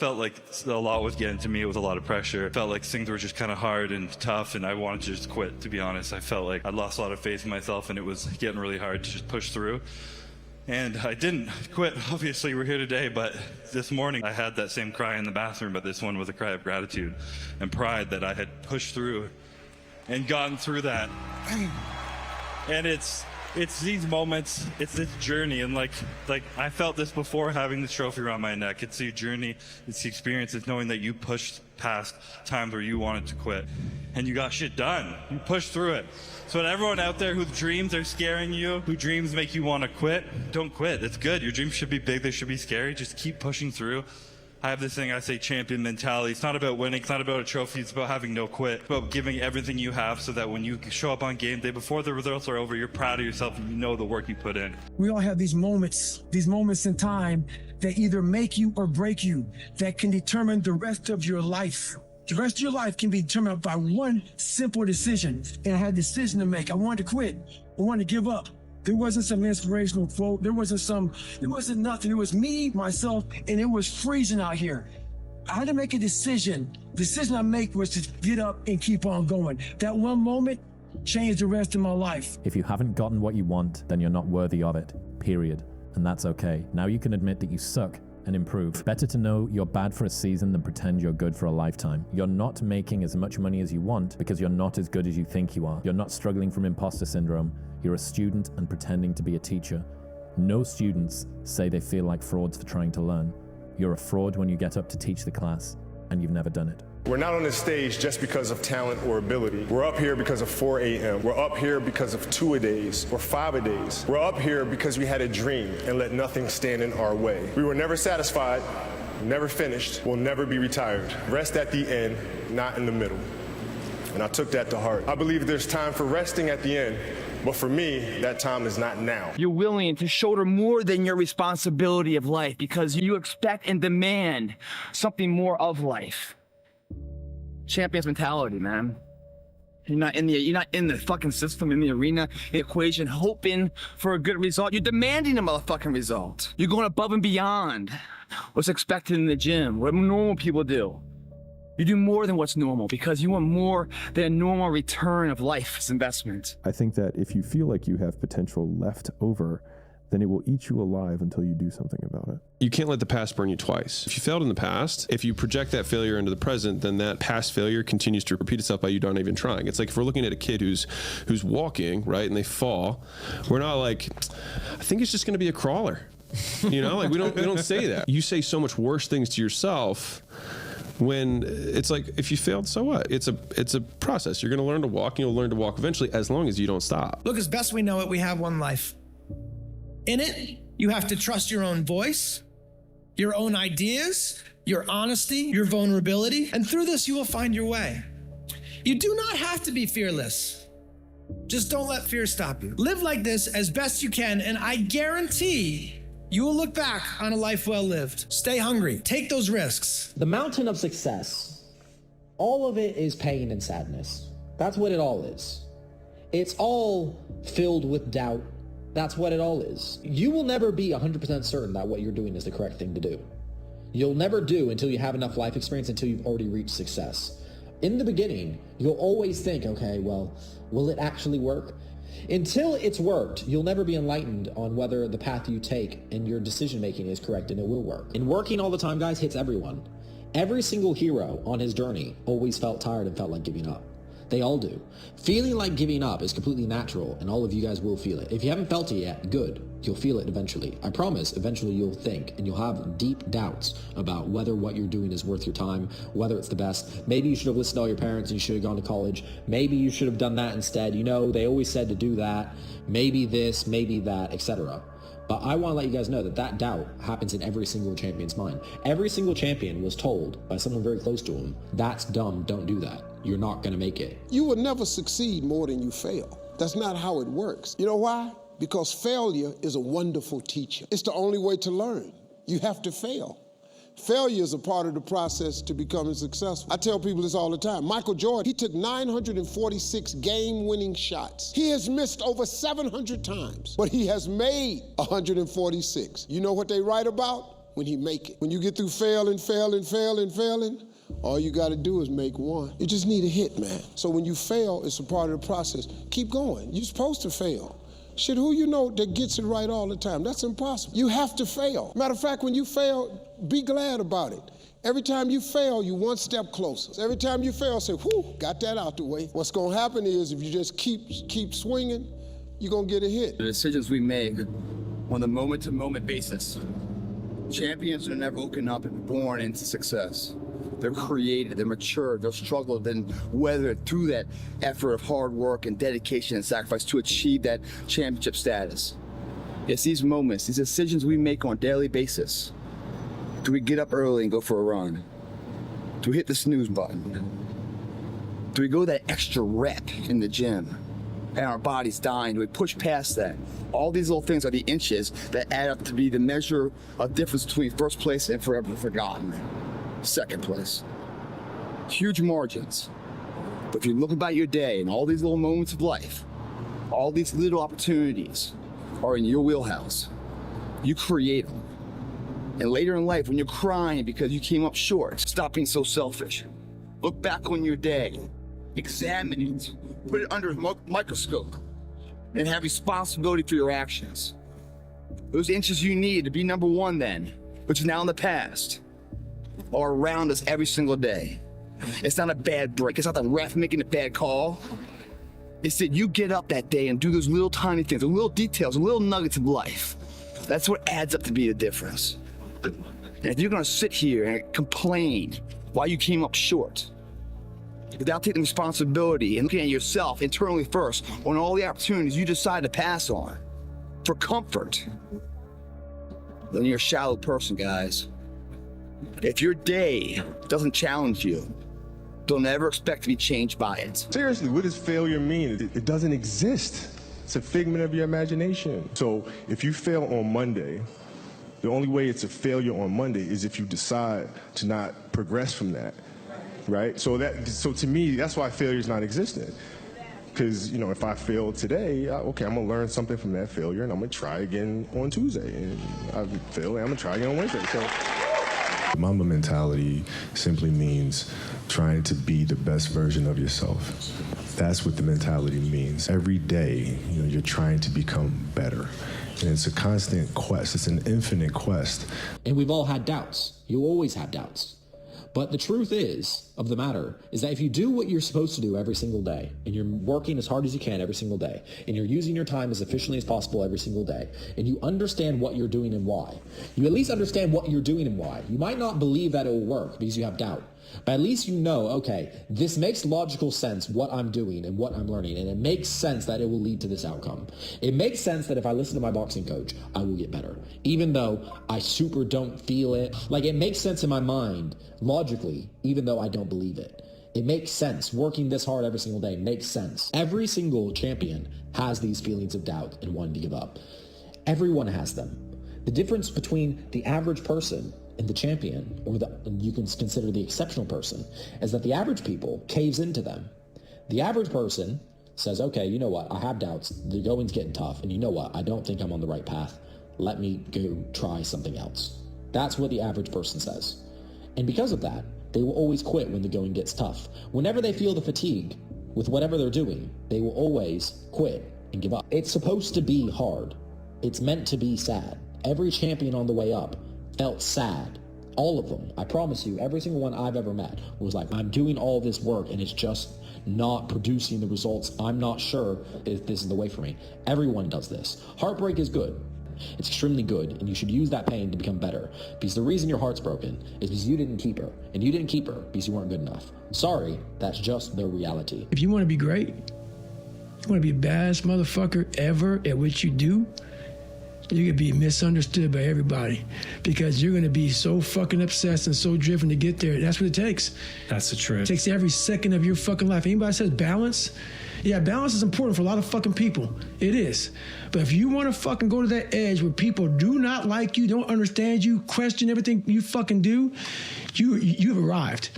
Felt like a lot was getting to me. It was a lot of pressure. Felt like things were just kind of hard and tough, and I wanted to just quit, to be honest. I felt like I'd lost a lot of faith in myself, and it was getting really hard to just push through. And I didn't quit. Obviously, we're here today, but this morning I had that same cry in the bathroom, but this one was a cry of gratitude and pride that I had pushed through and gotten through that. And it's these moments, it's this journey, and like I felt this before having this trophy around my neck. It's the journey, it's the experience, it's knowing that you pushed past times where you wanted to quit and you got shit done. You pushed through it. So to everyone out there whose dreams are scaring you, whose dreams make you want to quit, don't quit. It's good. Your dreams should be big, they should be scary. Just keep pushing through. I have this thing I say, champion mentality. It's not about winning, it's not about a trophy, it's about having no quit. It's about giving everything you have so that when you show up on game day, before the results are over, you're proud of yourself and you know the work you put in. We all have these moments in time that either make you or break you, that can determine the rest of your life. The rest of your life can be determined by one simple decision. And I had a decision to make. I wanted to quit. I wanted to give up. There wasn't some inspirational quote. There wasn't nothing. It was me, myself, and it was freezing out here. I had to make a decision. The decision I made was to get up and keep on going. That one moment changed the rest of my life. If you haven't gotten what you want, then you're not worthy of it, period. And that's okay. Now you can admit that you suck and improve. Better to know you're bad for a season than pretend you're good for a lifetime. You're not making as much money as you want because you're not as good as you think you are. You're not struggling from imposter syndrome. You're a student and pretending to be a teacher. No students say they feel like frauds for trying to learn. You're a fraud when you get up to teach the class and you've never done it. We're not on this stage just because of talent or ability. We're up here because of 4 a.m. We're up here because of 2-a-days or 5-a-days. We're up here because we had a dream and let nothing stand in our way. We were never satisfied, never finished, will never be retired. Rest at the end, not in the middle. And I took that to heart. I believe there's time for resting at the end, but for me, that time is not now. You're willing to shoulder more than your responsibility of life because you expect and demand something more of life. Champion's mentality, man. You're not in the fucking system, in the arena, the equation, hoping for a good result. You're demanding a motherfucking result. You're going above and beyond what's expected in the gym, what normal people do. You do more than what's normal because you want more than a normal return of life's investment. I think that if you feel like you have potential left over, then it will eat you alive until you do something about it. You can't let the past burn you twice. If you failed in the past, if you project that failure into the present, then that past failure continues to repeat itself by you not even trying. It's like if we're looking at a kid who's walking, right, and they fall, we're not like, I think it's just gonna be a crawler. You know, like we don't say that. You say so much worse things to yourself when it's like, if you failed, so what? It's a process. You're gonna learn to walk, and you'll learn to walk eventually as long as you don't stop. Look, as best we know it, we have one life. In it, you have to trust your own voice, your own ideas, your honesty, your vulnerability, and through this, you will find your way. You do not have to be fearless. Just don't let fear stop you. Live like this as best you can, and I guarantee you will look back on a life well lived. Stay hungry. Take those risks. The mountain of success, all of it is pain and sadness. That's what it all is. It's all filled with doubt. That's what it all is. You will never be 100% certain that what you're doing is the correct thing to do. You'll never do until you have enough life experience, until you've already reached success. In the beginning, you'll always think, okay, well, will it actually work? Until it's worked, you'll never be enlightened on whether the path you take and your decision making is correct and it will work. And working all the time, guys, hits everyone. Every single hero on his journey always felt tired and felt like giving up. They all do. Feeling like giving up is completely natural, and all of you guys will feel it. If you haven't felt it yet, good. You'll feel it eventually. I promise, eventually you'll think, and you'll have deep doubts about whether what you're doing is worth your time, whether it's the best. Maybe you should have listened to all your parents and you should have gone to college. Maybe you should have done that instead. You know, they always said to do that. Maybe this, maybe that, etc. But I want to let you guys know that that doubt happens in every single champion's mind. Every single champion was told by someone very close to him, that's dumb, don't do that. You're not going to make it. You will never succeed more than you fail. That's not how it works. You know why? Because failure is a wonderful teacher. It's the only way to learn. You have to fail. Failure is a part of the process to becoming successful. I tell people this all the time. Michael Jordan, he took 946 game-winning shots. He has missed over 700 times, but he has made 146. You know what they write about? when he make it. When you get through failing, all you gotta do is make one. You just need a hit, man. So when you fail, it's a part of the process. Keep going. You're supposed to fail. Shit, who you know that gets it right all the time? That's impossible. You have to fail. Matter of fact, when you fail, be glad about it. Every time you fail, you one step closer. Every time you fail, say, whew, got that out the way. What's gonna happen is if you just keep swinging, you're gonna get a hit. The decisions we make on a moment-to-moment basis. Champions are never woken up and born into success. They're created, they're mature, they'll struggle, then weathered through that effort of hard work and dedication and sacrifice to achieve that championship status. It's these moments, these decisions we make on a daily basis. Do we get up early and go for a run? Do we hit the snooze button? Do we go that extra rep in the gym and our body's dying? Do we push past that? All these little things are the inches that add up to be the measure of difference between first place and forever forgotten. Second place. Huge margins. But if you look about your day and all these little moments of life, all these little opportunities are in your wheelhouse. You create them. And later in life, when you're crying because you came up short, stop being so selfish. Look back on your day, examine it, put it under a microscope, and have responsibility for your actions. Those inches you need to be number one then, which is now in the past, are around us every single day. It's not a bad break. It's not the ref making a bad call. It's that you get up that day and do those little tiny things, the little details, the little nuggets of life. That's what adds up to be the difference. And if you're gonna sit here and complain why you came up short, without taking responsibility and looking at yourself internally first on all the opportunities you decide to pass on for comfort, then you're a shallow person, guys. If your day doesn't challenge you, don't ever expect to be changed by it. Seriously, what does failure mean? It doesn't exist. It's a figment of your imagination. So if you fail on Monday, the only way it's a failure on Monday is if you decide to not progress from that, right? So to me, that's why failure is not existent. Because, if I fail today, okay, I'm going to learn something from that failure, and I'm going to try again on Tuesday. And I fail, and I'm going to try again on Wednesday. So Mamba mentality simply means trying to be the best version of yourself. That's what the mentality means. Every day, you're trying to become better. And it's a constant quest. It's an infinite quest. And we've all had doubts. You always have doubts. But the truth of the matter is that if you do what you're supposed to do every single day, and you're working as hard as you can every single day, and you're using your time as efficiently as possible every single day, and you understand what you're doing and why, you at least understand what you're doing and why. You might not believe that it will work because you have doubt, but at least you know, okay, this makes logical sense what I'm doing and what I'm learning, and it makes sense that it will lead to this outcome. It makes sense that if I listen to my boxing coach, I will get better, even though I super don't feel it. Like, it makes sense in my mind, logically, even though I don't believe it. It makes sense. Working this hard every single day makes sense. Every single champion has these feelings of doubt and wanting to give up. Everyone has them. The difference between the average person and the champion, or you can consider the exceptional person, is that the average people caves into them. The average person says, okay, you know what? I have doubts. The going's getting tough. And you know what? I don't think I'm on the right path. Let me go try something else. That's what the average person says. And because of that, they will always quit when the going gets tough. Whenever they feel the fatigue with whatever they're doing, they will always quit and give up. It's supposed to be hard. It's meant to be sad. Every champion on the way up felt sad. All of them. I promise you, every single one I've ever met was like, I'm doing all this work and it's just not producing the results. I'm not sure if this is the way for me. Everyone does this. Heartbreak is good. It's extremely good, and you should use that pain to become better. Because the reason your heart's broken is because you didn't keep her. And you didn't keep her because you weren't good enough. Sorry, that's just the reality. If you want to be great, you want to be the baddest motherfucker ever at what you do, you're going to be misunderstood by everybody because you're going to be so fucking obsessed and so driven to get there. That's what it takes. That's the truth. It takes every second of your fucking life. Anybody says balance? Yeah, balance is important for a lot of fucking people. It is. But if you want to fucking go to that edge where people do not like you, don't understand you, question everything you fucking do, you've arrived.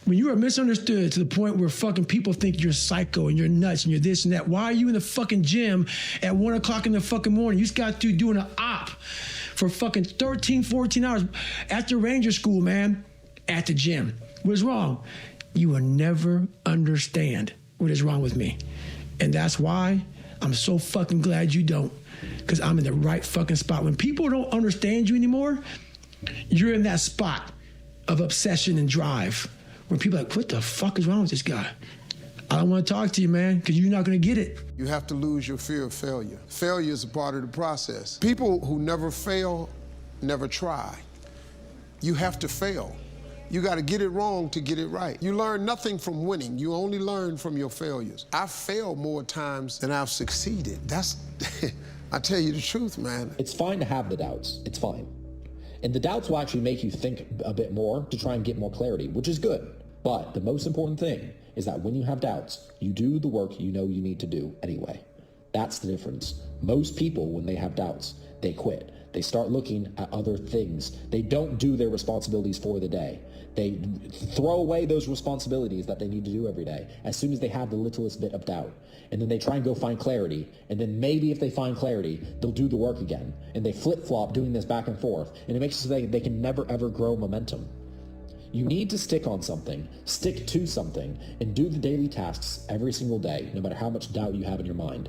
When you are misunderstood to the point where fucking people think you're psycho and you're nuts and you're this and that, why are you in the fucking gym at 1 o'clock in the fucking morning? You just got through doing an op for fucking 13, 14 hours after Ranger School, man, at the gym. What is wrong? You will never understand what is wrong with me. And that's why I'm so fucking glad you don't, because I'm in the right fucking spot. When people don't understand you anymore, you're in that spot of obsession and drive when people are like, what the fuck is wrong with this guy? I don't want to talk to you, man, because you're not going to get it. You have to lose your fear of failure. Failure is a part of the process. People who never fail never try. You have to fail. You got to get it wrong to get it right. You learn nothing from winning. You only learn from your failures. I've failed more times than I've succeeded. That's, I tell you the truth, man. It's fine to have the doubts. It's fine. And the doubts will actually make you think a bit more to try and get more clarity, which is good. But the most important thing is that when you have doubts, you do the work you know you need to do anyway. That's the difference. Most people, when they have doubts, they quit. They start looking at other things. They don't do their responsibilities for the day. They throw away those responsibilities that they need to do every day as soon as they have the littlest bit of doubt. And then they try and go find clarity. And then maybe if they find clarity, they'll do the work again. And they flip-flop doing this back and forth. And it makes it so they can never, ever grow momentum. You need to stick on something, stick to something, and do the daily tasks every single day, no matter how much doubt you have in your mind.